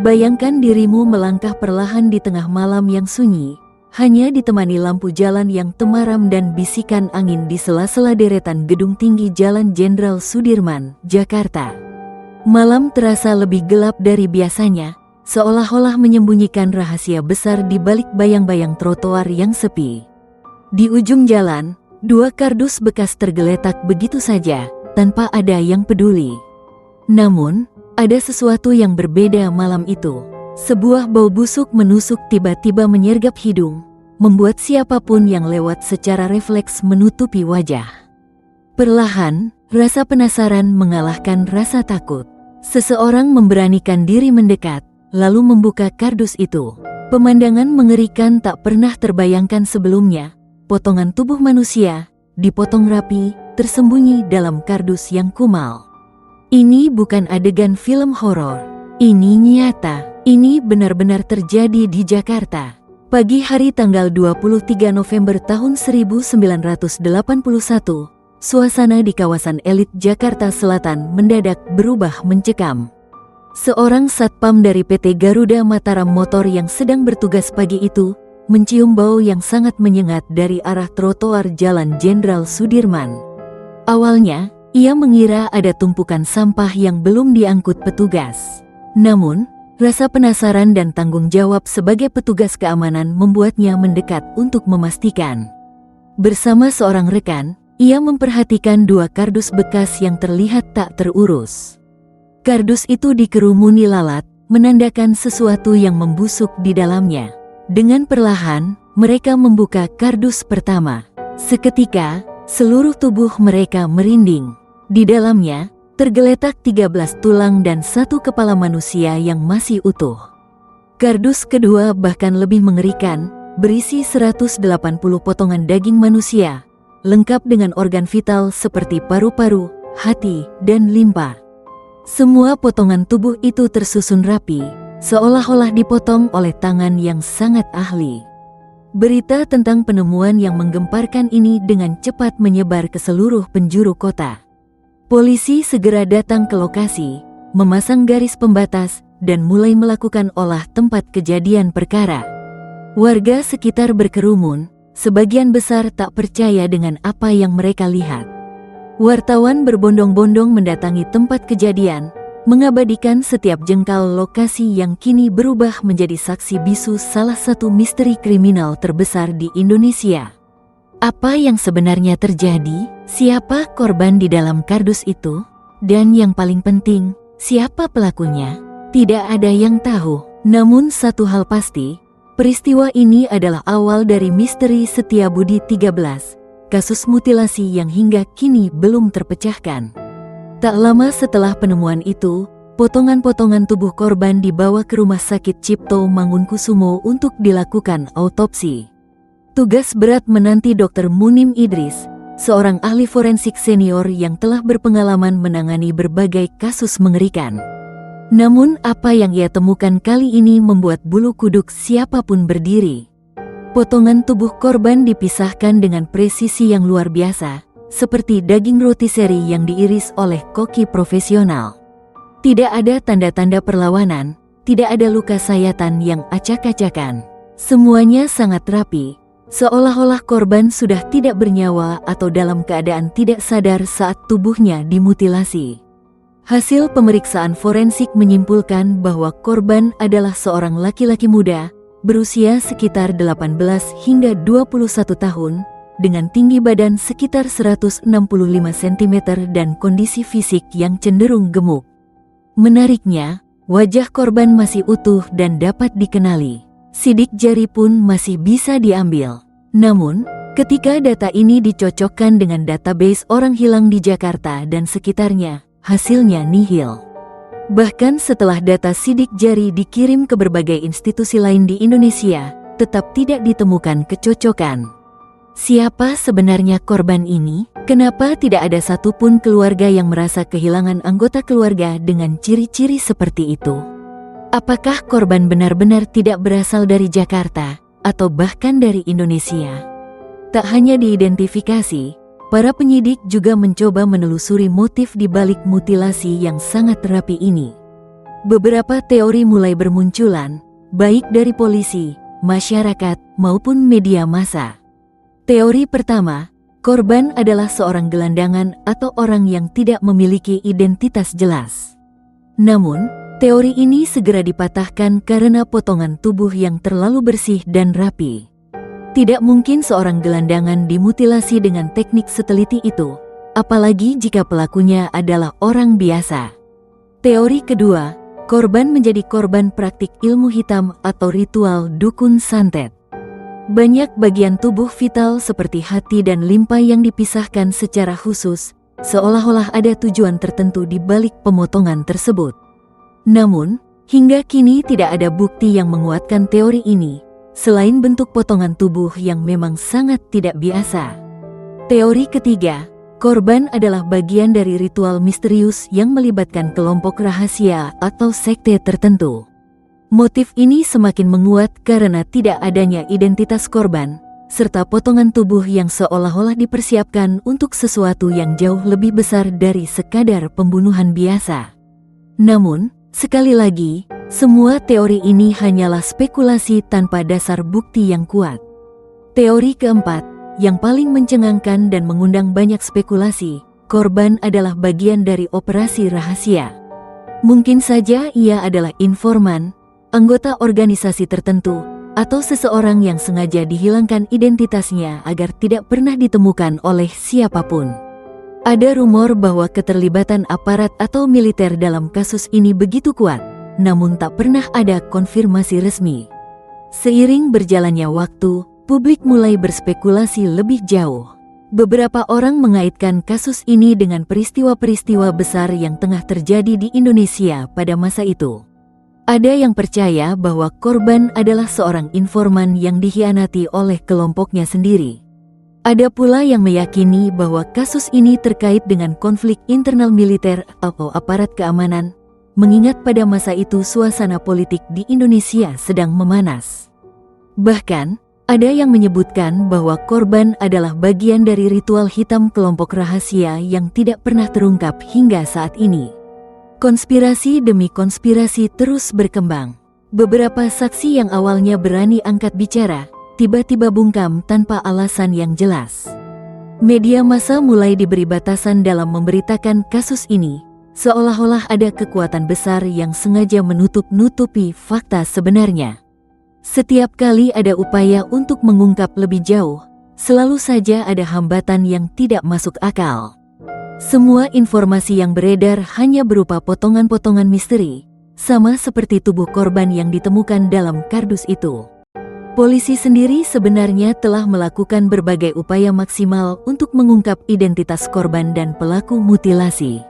Bayangkan dirimu melangkah perlahan di tengah malam yang sunyi, hanya ditemani lampu jalan yang temaram dan bisikan angin di sela-sela deretan gedung tinggi Jalan Jenderal Sudirman, Jakarta. Malam terasa lebih gelap dari biasanya, seolah-olah menyembunyikan rahasia besar di balik bayang-bayang trotoar yang sepi. Di ujung jalan, dua kardus bekas tergeletak begitu saja, tanpa ada yang peduli. Namun, ada sesuatu yang berbeda malam itu. Sebuah bau busuk menusuk tiba-tiba menyergap hidung, membuat siapapun yang lewat secara refleks menutupi wajah. Perlahan, rasa penasaran mengalahkan rasa takut. Seseorang memberanikan diri mendekat, lalu membuka kardus itu. Pemandangan mengerikan tak pernah terbayangkan sebelumnya. Potongan tubuh manusia, dipotong rapi, tersembunyi dalam kardus yang kumal. Ini bukan adegan film horor. Ini nyata. Ini benar-benar terjadi di Jakarta. Pagi hari tanggal 23 November tahun 1981, suasana di kawasan elit Jakarta Selatan mendadak berubah mencekam. Seorang satpam dari PT Garuda Mataram Motor yang sedang bertugas pagi itu mencium bau yang sangat menyengat dari arah trotoar Jalan Jenderal Sudirman. Awalnya, ia mengira ada tumpukan sampah yang belum diangkut petugas. Namun, rasa penasaran dan tanggung jawab sebagai petugas keamanan membuatnya mendekat untuk memastikan. Bersama seorang rekan, ia memperhatikan dua kardus bekas yang terlihat tak terurus. Kardus itu dikerumuni lalat, menandakan sesuatu yang membusuk di dalamnya. Dengan perlahan, mereka membuka kardus pertama. Seketika, seluruh tubuh mereka merinding. Di dalamnya, tergeletak 13 tulang dan satu kepala manusia yang masih utuh. Kardus kedua bahkan lebih mengerikan, berisi 180 potongan daging manusia, lengkap dengan organ vital seperti paru-paru, hati, dan limpa. Semua potongan tubuh itu tersusun rapi, seolah-olah dipotong oleh tangan yang sangat ahli. Berita tentang penemuan yang menggemparkan ini dengan cepat menyebar ke seluruh penjuru kota. Polisi segera datang ke lokasi, memasang garis pembatas, dan mulai melakukan olah tempat kejadian perkara. Warga sekitar berkerumun, sebagian besar tak percaya dengan apa yang mereka lihat. Wartawan berbondong-bondong mendatangi tempat kejadian, mengabadikan setiap jengkal lokasi yang kini berubah menjadi saksi bisu salah satu misteri kriminal terbesar di Indonesia. Apa yang sebenarnya terjadi? Siapa korban di dalam kardus itu? Dan yang paling penting, siapa pelakunya? Tidak ada yang tahu. Namun satu hal pasti, peristiwa ini adalah awal dari misteri Setiabudi 13, kasus mutilasi yang hingga kini belum terpecahkan. Tak lama setelah penemuan itu, potongan-potongan tubuh korban dibawa ke Rumah Sakit Cipto Mangunkusumo untuk dilakukan autopsi. Tugas berat menanti Dr. Munim Idris, seorang ahli forensik senior yang telah berpengalaman menangani berbagai kasus mengerikan. Namun apa yang ia temukan kali ini membuat bulu kuduk siapapun berdiri. Potongan tubuh korban dipisahkan dengan presisi yang luar biasa, seperti daging rotisserie yang diiris oleh koki profesional. Tidak ada tanda-tanda perlawanan, tidak ada luka sayatan yang acak-acakan. Semuanya sangat rapi, seolah-olah korban sudah tidak bernyawa atau dalam keadaan tidak sadar saat tubuhnya dimutilasi. Hasil pemeriksaan forensik menyimpulkan bahwa korban adalah seorang laki-laki muda, berusia sekitar 18 hingga 21 tahun, dengan tinggi badan sekitar 165 cm dan kondisi fisik yang cenderung gemuk. Menariknya, wajah korban masih utuh dan dapat dikenali. Sidik jari pun masih bisa diambil. Namun, ketika data ini dicocokkan dengan database orang hilang di Jakarta dan sekitarnya, hasilnya nihil. Bahkan setelah data sidik jari dikirim ke berbagai institusi lain di Indonesia, tetap tidak ditemukan kecocokan. Siapa sebenarnya korban ini? Kenapa tidak ada satupun keluarga yang merasa kehilangan anggota keluarga dengan ciri-ciri seperti itu? Apakah korban benar-benar tidak berasal dari Jakarta, atau bahkan dari Indonesia? Tak hanya diidentifikasi, para penyidik juga mencoba menelusuri motif di balik mutilasi yang sangat rapi ini. Beberapa teori mulai bermunculan, baik dari polisi, masyarakat, maupun media massa. Teori pertama, korban adalah seorang gelandangan atau orang yang tidak memiliki identitas jelas. Namun, teori ini segera dipatahkan karena potongan tubuh yang terlalu bersih dan rapi. Tidak mungkin seorang gelandangan dimutilasi dengan teknik seteliti itu, apalagi jika pelakunya adalah orang biasa. Teori kedua, korban menjadi korban praktik ilmu hitam atau ritual dukun santet. Banyak bagian tubuh vital seperti hati dan limpa yang dipisahkan secara khusus, seolah-olah ada tujuan tertentu di balik pemotongan tersebut. Namun, hingga kini tidak ada bukti yang menguatkan teori ini, selain bentuk potongan tubuh yang memang sangat tidak biasa. Teori ketiga, korban adalah bagian dari ritual misterius yang melibatkan kelompok rahasia atau sekte tertentu. Motif ini semakin menguat karena tidak adanya identitas korban, serta potongan tubuh yang seolah-olah dipersiapkan untuk sesuatu yang jauh lebih besar dari sekadar pembunuhan biasa. Namun, sekali lagi, semua teori ini hanyalah spekulasi tanpa dasar bukti yang kuat. Teori keempat, yang paling mencengangkan dan mengundang banyak spekulasi, korban adalah bagian dari operasi rahasia. Mungkin saja ia adalah informan, anggota organisasi tertentu, atau seseorang yang sengaja dihilangkan identitasnya agar tidak pernah ditemukan oleh siapapun. Ada rumor bahwa keterlibatan aparat atau militer dalam kasus ini begitu kuat, namun tak pernah ada konfirmasi resmi. Seiring berjalannya waktu, publik mulai berspekulasi lebih jauh. Beberapa orang mengaitkan kasus ini dengan peristiwa-peristiwa besar yang tengah terjadi di Indonesia pada masa itu. Ada yang percaya bahwa korban adalah seorang informan yang dikhianati oleh kelompoknya sendiri. Ada pula yang meyakini bahwa kasus ini terkait dengan konflik internal militer atau aparat keamanan, mengingat pada masa itu suasana politik di Indonesia sedang memanas. Bahkan, ada yang menyebutkan bahwa korban adalah bagian dari ritual hitam kelompok rahasia yang tidak pernah terungkap hingga saat ini. Konspirasi demi konspirasi terus berkembang. Beberapa saksi yang awalnya berani angkat bicara, tiba-tiba bungkam tanpa alasan yang jelas. Media massa mulai diberi batasan dalam memberitakan kasus ini, seolah-olah ada kekuatan besar yang sengaja menutup-nutupi fakta sebenarnya. Setiap kali ada upaya untuk mengungkap lebih jauh, selalu saja ada hambatan yang tidak masuk akal. Semua informasi yang beredar hanya berupa potongan-potongan misteri, sama seperti tubuh korban yang ditemukan dalam kardus itu. Polisi sendiri sebenarnya telah melakukan berbagai upaya maksimal untuk mengungkap identitas korban dan pelaku mutilasi.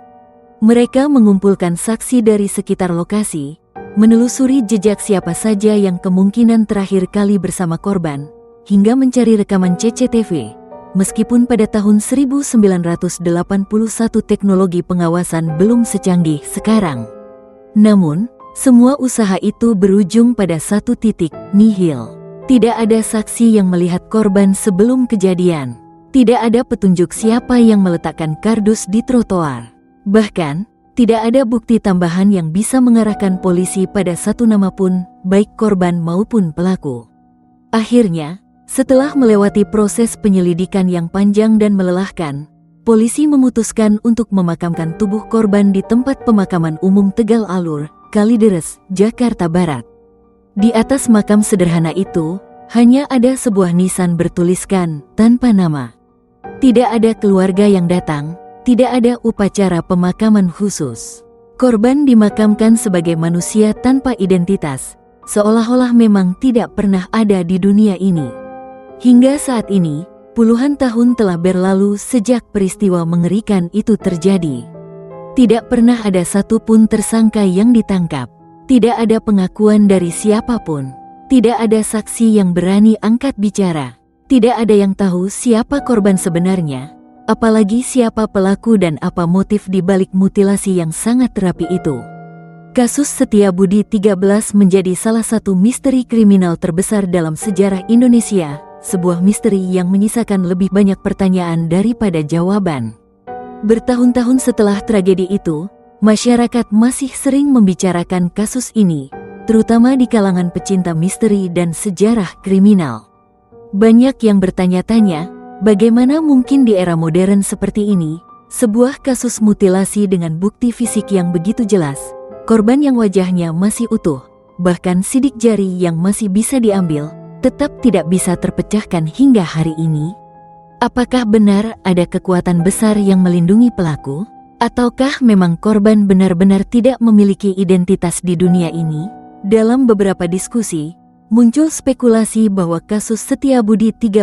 Mereka mengumpulkan saksi dari sekitar lokasi, menelusuri jejak siapa saja yang kemungkinan terakhir kali bersama korban, hingga mencari rekaman CCTV. Meskipun pada tahun 1981 teknologi pengawasan belum secanggih sekarang. Namun, semua usaha itu berujung pada satu titik, nihil. Tidak ada saksi yang melihat korban sebelum kejadian. Tidak ada petunjuk siapa yang meletakkan kardus di trotoar. Bahkan, tidak ada bukti tambahan yang bisa mengarahkan polisi pada satu nama pun, baik korban maupun pelaku. Akhirnya, setelah melewati proses penyelidikan yang panjang dan melelahkan, polisi memutuskan untuk memakamkan tubuh korban di tempat pemakaman umum Tegal Alur, Kalideres, Jakarta Barat. Di atas makam sederhana itu, hanya ada sebuah nisan bertuliskan, tanpa nama. Tidak ada keluarga yang datang, tidak ada upacara pemakaman khusus. Korban dimakamkan sebagai manusia tanpa identitas, seolah-olah memang tidak pernah ada di dunia ini. Hingga saat ini, puluhan tahun telah berlalu sejak peristiwa mengerikan itu terjadi. Tidak pernah ada satupun tersangka yang ditangkap. Tidak ada pengakuan dari siapapun. Tidak ada saksi yang berani angkat bicara. Tidak ada yang tahu siapa korban sebenarnya, apalagi siapa pelaku dan apa motif di balik mutilasi yang sangat rapi itu. Kasus Setiabudi 13 menjadi salah satu misteri kriminal terbesar dalam sejarah Indonesia. Sebuah misteri yang menyisakan lebih banyak pertanyaan daripada jawaban. Bertahun-tahun setelah tragedi itu, masyarakat masih sering membicarakan kasus ini, terutama di kalangan pecinta misteri dan sejarah kriminal. Banyak yang bertanya-tanya, bagaimana mungkin di era modern seperti ini, sebuah kasus mutilasi dengan bukti fisik yang begitu jelas, korban yang wajahnya masih utuh, bahkan sidik jari yang masih bisa diambil, tetap tidak bisa terpecahkan hingga hari ini? Apakah benar ada kekuatan besar yang melindungi pelaku? Ataukah memang korban benar-benar tidak memiliki identitas di dunia ini? Dalam beberapa diskusi, muncul spekulasi bahwa kasus Setiabudi 13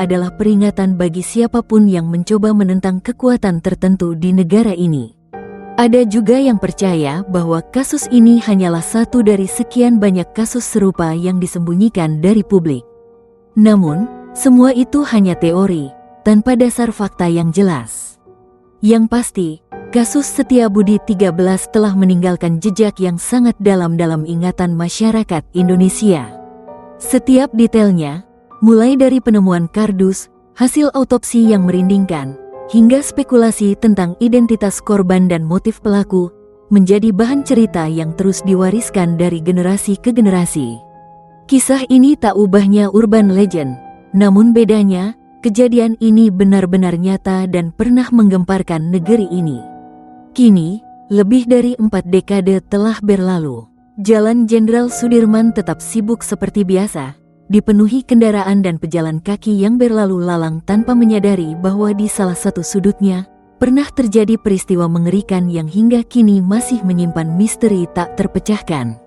adalah peringatan bagi siapapun yang mencoba menentang kekuatan tertentu di negara ini. Ada juga yang percaya bahwa kasus ini hanyalah satu dari sekian banyak kasus serupa yang disembunyikan dari publik. Namun, semua itu hanya teori, tanpa dasar fakta yang jelas. Yang pasti, kasus Setiabudi 13 telah meninggalkan jejak yang sangat dalam ingatan masyarakat Indonesia. Setiap detailnya, mulai dari penemuan kardus, hasil autopsi yang merindingkan, hingga spekulasi tentang identitas korban dan motif pelaku, menjadi bahan cerita yang terus diwariskan dari generasi ke generasi. Kisah ini tak ubahnya urban legend, namun bedanya, kejadian ini benar-benar nyata dan pernah menggemparkan negeri ini. Kini, lebih dari 4 dekade telah berlalu. Jalan Jenderal Sudirman tetap sibuk seperti biasa, dipenuhi kendaraan dan pejalan kaki yang berlalu lalang tanpa menyadari bahwa di salah satu sudutnya, pernah terjadi peristiwa mengerikan yang hingga kini masih menyimpan misteri tak terpecahkan.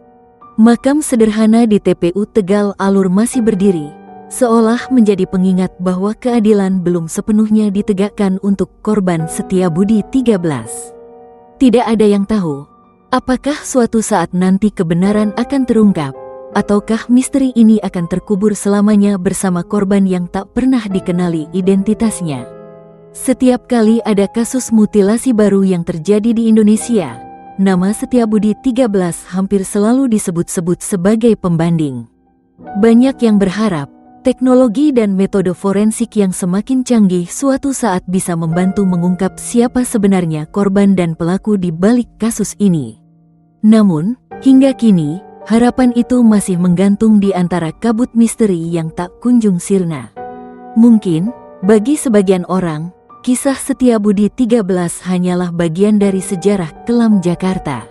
Makam sederhana di TPU Tegal Alur masih berdiri, seolah menjadi pengingat bahwa keadilan belum sepenuhnya ditegakkan untuk korban Setiabudi 13. Tidak ada yang tahu, apakah suatu saat nanti kebenaran akan terungkap, ataukah misteri ini akan terkubur selamanya bersama korban yang tak pernah dikenali identitasnya. Setiap kali ada kasus mutilasi baru yang terjadi di Indonesia, nama Setiabudi 13 hampir selalu disebut-sebut sebagai pembanding. Banyak yang berharap, teknologi dan metode forensik yang semakin canggih suatu saat bisa membantu mengungkap siapa sebenarnya korban dan pelaku di balik kasus ini. Namun, hingga kini, harapan itu masih menggantung di antara kabut misteri yang tak kunjung sirna. Mungkin, bagi sebagian orang, kisah Setiabudi 13 hanyalah bagian dari sejarah kelam Jakarta.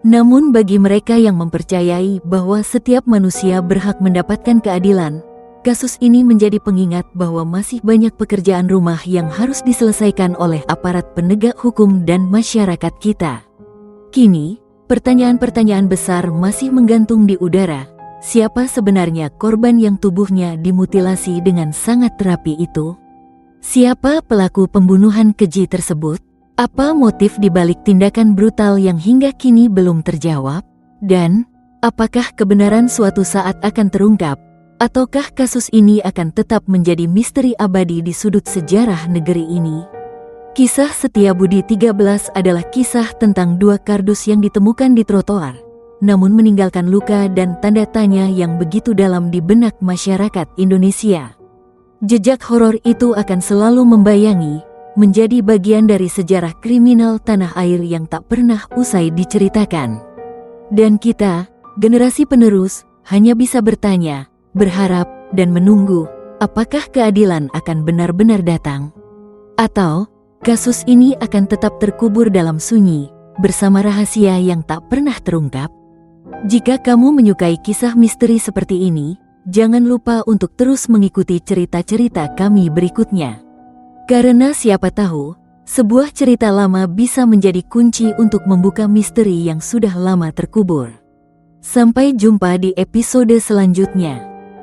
Namun bagi mereka yang mempercayai bahwa setiap manusia berhak mendapatkan keadilan, kasus ini menjadi pengingat bahwa masih banyak pekerjaan rumah yang harus diselesaikan oleh aparat penegak hukum dan masyarakat kita. Kini, pertanyaan-pertanyaan besar masih menggantung di udara. Siapa sebenarnya korban yang tubuhnya dimutilasi dengan sangat rapi itu? Siapa pelaku pembunuhan keji tersebut? Apa motif dibalik tindakan brutal yang hingga kini belum terjawab? Dan, apakah kebenaran suatu saat akan terungkap? Ataukah kasus ini akan tetap menjadi misteri abadi di sudut sejarah negeri ini? Kisah Setiabudi 13 adalah kisah tentang 2 kardus yang ditemukan di trotoar, namun meninggalkan luka dan tanda tanya yang begitu dalam di benak masyarakat Indonesia. Jejak horor itu akan selalu membayangi, menjadi bagian dari sejarah kriminal tanah air yang tak pernah usai diceritakan. Dan kita, generasi penerus, hanya bisa bertanya, berharap, dan menunggu, apakah keadilan akan benar-benar datang? Atau, kasus ini akan tetap terkubur dalam sunyi, bersama rahasia yang tak pernah terungkap? Jika kamu menyukai kisah misteri seperti ini, jangan lupa untuk terus mengikuti cerita-cerita kami berikutnya. Karena siapa tahu, sebuah cerita lama bisa menjadi kunci untuk membuka misteri yang sudah lama terkubur. Sampai jumpa di episode selanjutnya.